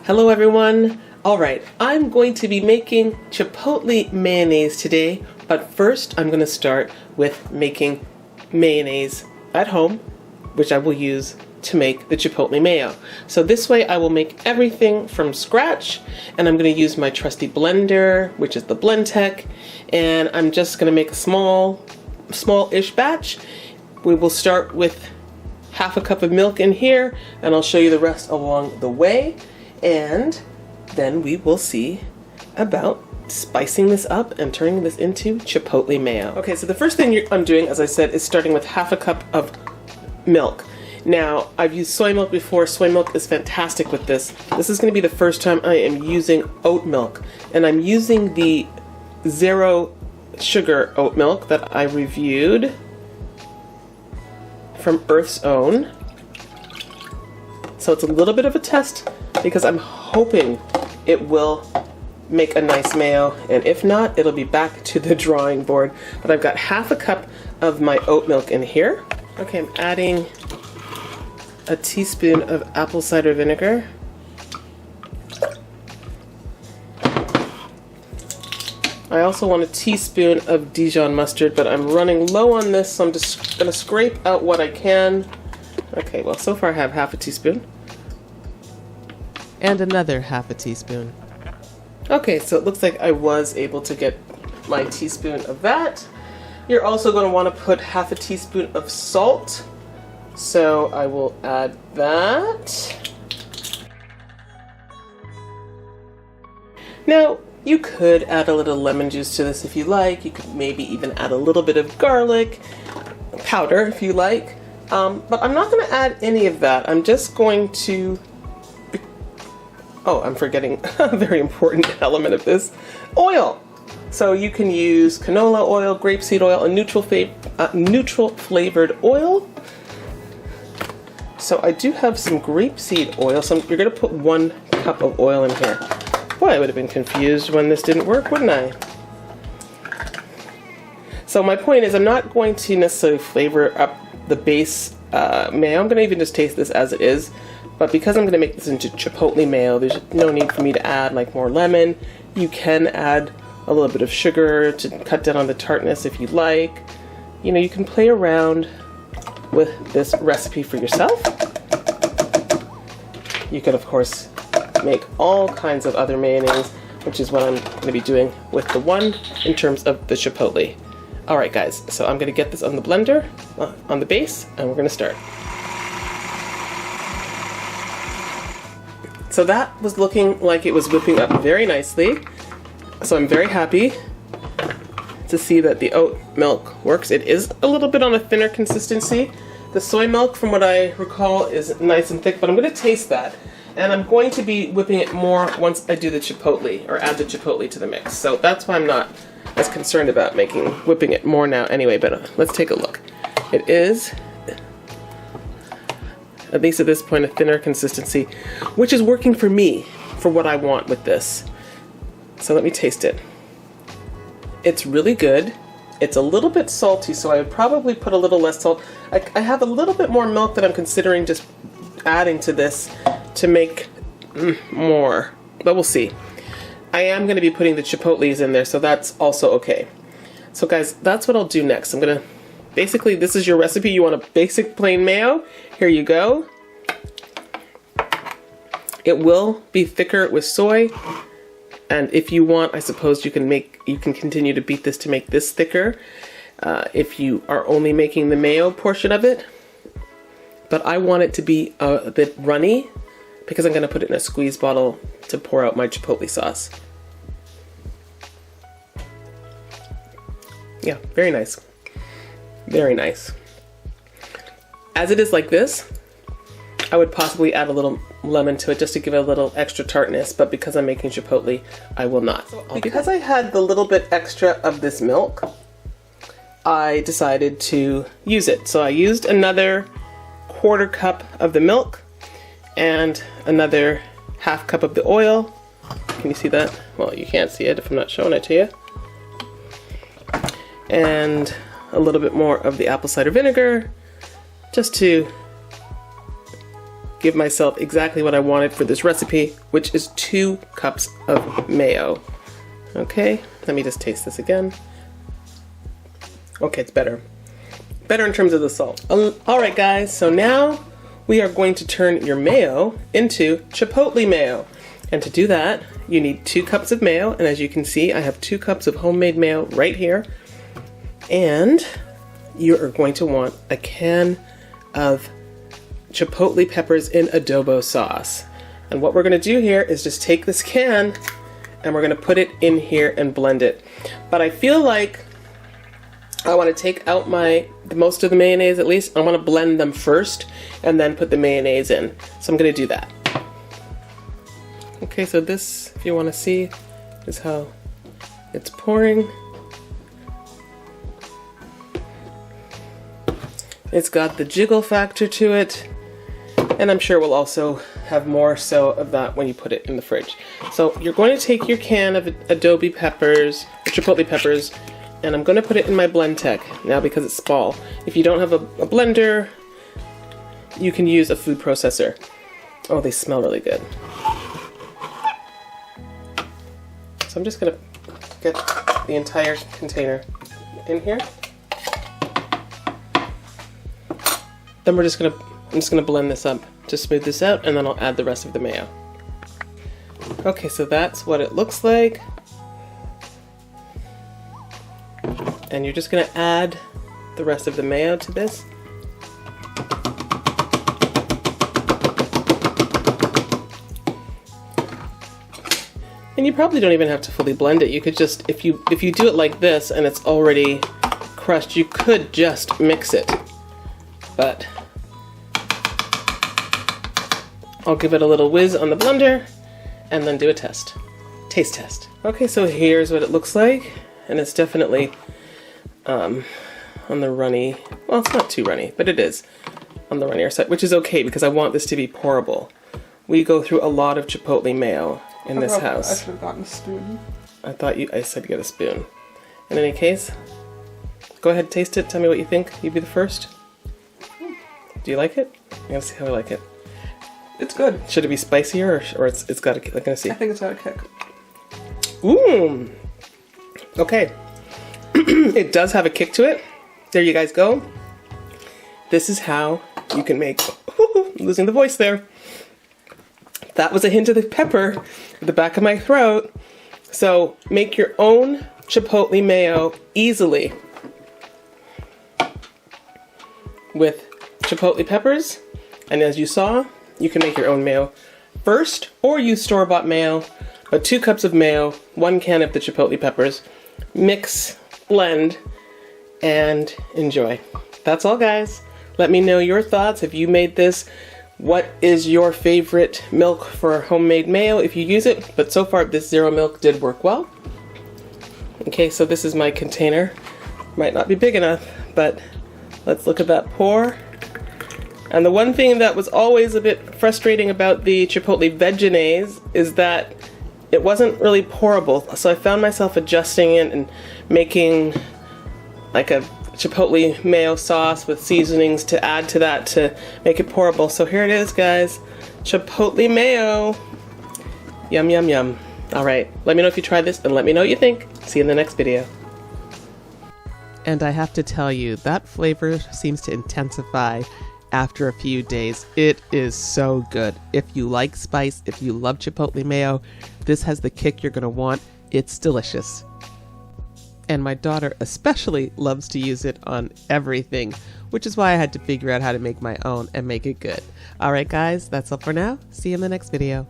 Hello everyone. Alright, I'm going to be making Chipotle mayonnaise today, but first I'm going to start with making mayonnaise at home, which I will use to make the Chipotle Mayo. So this way I will make everything from scratch, and I'm going to use my trusty blender, which is the Blendtec, and I'm just going to make a small-ish batch. We will start with half a cup of milk in here, and I'll show you the rest along the way. And then we will see about spicing this up and turning this into Chipotle Mayo. Okay, so the first thing I'm doing, as I said, is starting with half a cup of milk. Now, I've used soy milk before. Soy milk is fantastic with this. This is going to be the first time I am using oat milk, and I'm using the zero sugar oat milk that I reviewed from Earth's Own. So it's a little bit of a test because I'm hoping it will make a nice mayo, and if not, it'll be back to the drawing board. But I've got half a cup of my oat milk in here. Okay, I'm adding a teaspoon of apple cider vinegar. I also want a teaspoon of Dijon mustard, but I'm running low on this, so I'm just gonna scrape out what I can. Okay, well, so far I have half a teaspoon. And another half a teaspoon. Okay, so it looks like I was able to get my teaspoon of that. You're also going to want to put half a teaspoon of salt. So I will add that. Now, you could add a little lemon juice to this if you like. You could maybe even add a little bit of garlic powder if you like. But I'm not going to add any of that. I'm just going to... Oh, I'm forgetting a very important element of this. Oil! So you can use canola oil, grapeseed oil, a neutral flavored oil. So I do have some grapeseed oil, so you're going to put 1 cup of oil in here. Boy, I would have been confused when this didn't work, wouldn't I? So my point is I'm not going to necessarily flavor up the base mayo. I'm going to even just taste this as it is. But because I'm going to make this into Chipotle Mayo, there's no need for me to add like more lemon. You can add a little bit of sugar to cut down on the tartness if you like. You know, you can play around with this recipe for yourself. You can, of course, make all kinds of other mayonnaise, which is what I'm going to be doing with the one in terms of the Chipotle. Alright guys, so I'm going to get this on the blender, on the base, and we're going to start. So that was looking like it was whipping up very nicely. So I'm very happy to see that the oat milk works. It is a little bit on a thinner consistency. The soy milk, from what I recall, is nice and thick, but I'm going to taste that. And I'm going to be whipping it more once I do the chipotle, or add the chipotle to the mix. So that's why I'm not as concerned about whipping it more now anyway, but let's take a look. It is, at least at this point, a thinner consistency, which is working for me, for what I want with this. So let me taste it. It's really good. It's a little bit salty, so I would probably put a little less salt. I have a little bit more milk that I'm considering just adding to this to make more, but we'll see. I am going to be putting the chipotles in there, so that's also okay. So guys, that's what I'll do next. I'm going to, basically, this is your recipe. You want a basic plain mayo. Here you go. It will be thicker with soy, and if you want, I suppose you can continue to beat this to make this thicker if you are only making the mayo portion of it. But I want it to be a bit runny because I'm going to put it in a squeeze bottle to pour out my chipotle sauce. Yeah, very nice. Very nice. As it is like this, I would possibly add a little lemon to it just to give it a little extra tartness, but because I'm making chipotle, I will not. So because I had the little bit extra of this milk, I decided to use it. So I used another 1/4 cup of the milk and another 1/2 cup of the oil. Can you see that? Well, you can't see it if I'm not showing it to you. And a little bit more of the apple cider vinegar, just to give myself exactly what I wanted for this recipe, which is 2 cups of mayo. Okay, let me just taste this again. Okay, it's better. Better in terms of the salt. All right, guys, so now we are going to turn your mayo into Chipotle mayo. And to do that, you need 2 cups of mayo. And as you can see, I have 2 cups of homemade mayo right here. And you are going to want a can of Chipotle peppers in adobo sauce. And what we're gonna do here is just take this can and we're gonna put it in here and blend it. But I feel like I want to take out most of the mayonnaise at least. I want to blend them first and then put the mayonnaise in. So I'm going to do that. Okay, so this, if you want to see, is how it's pouring. It's got the jiggle factor to it. And I'm sure we'll also have more so of that when you put it in the fridge. So you're going to take your can of adobo peppers, or chipotle peppers, and I'm going to put it in my blend tech now because it's small. If you don't have a blender, you can use a food processor. Oh, they smell really good. So I'm just going to get the entire container in here. Then I'm just going to blend this up to smooth this out, and then I'll add the rest of the mayo. Okay, so that's what it looks like. And you're just going to add the rest of the mayo to this. And you probably don't even have to fully blend it. You could just, if you do it like this and it's already crushed, you could just mix it. But I'll give it a little whiz on the blender and then do a taste test. Okay, so here's what it looks like. And it's definitely on the runny, well, it's not too runny, but it is on the runnier side, which is okay because I want this to be pourable. We go through a lot of Chipotle mayo in this house. I should have gotten a spoon. I said get a spoon. In any case, go ahead, taste it. Tell me what you think. You be the first. Do you like it? I'm gonna see how I like it. It's good. Should it be spicier or it's got a kick? I'm gonna see. I think it's got a kick. Ooh. Okay. It does have a kick to it. There you guys go. This is how you can make, losing the voice there. That was a hint of the pepper at the back of my throat. So make your own Chipotle mayo easily with Chipotle peppers. And as you saw, you can make your own mayo first or use store-bought mayo. But 2 cups of mayo, 1 can of the Chipotle peppers, mix, blend, and enjoy. That's all, guys. Let me know your thoughts. If you made this, what is your favorite milk for homemade mayo if you use it? But so far, this zero milk did work well. Okay, so this is my container. Might not be big enough, but let's look at that pour. And the one thing that was always a bit frustrating about the Chipotle Veganaise is that it wasn't really pourable. So I found myself adjusting it and making like a Chipotle mayo sauce with seasonings to add to that to make it pourable. So here it is, guys. Chipotle mayo. Yum, yum, yum. All right, let me know if you try this and let me know what you think. See you in the next video. And I have to tell you, that flavor seems to intensify after a few days. It is so good. If you like spice, if you love Chipotle mayo, this has the kick you're gonna want. It's delicious. And my daughter especially loves to use it on everything, which is why I had to figure out how to make my own and make it good. All right, guys, that's all for now. See you in the next video.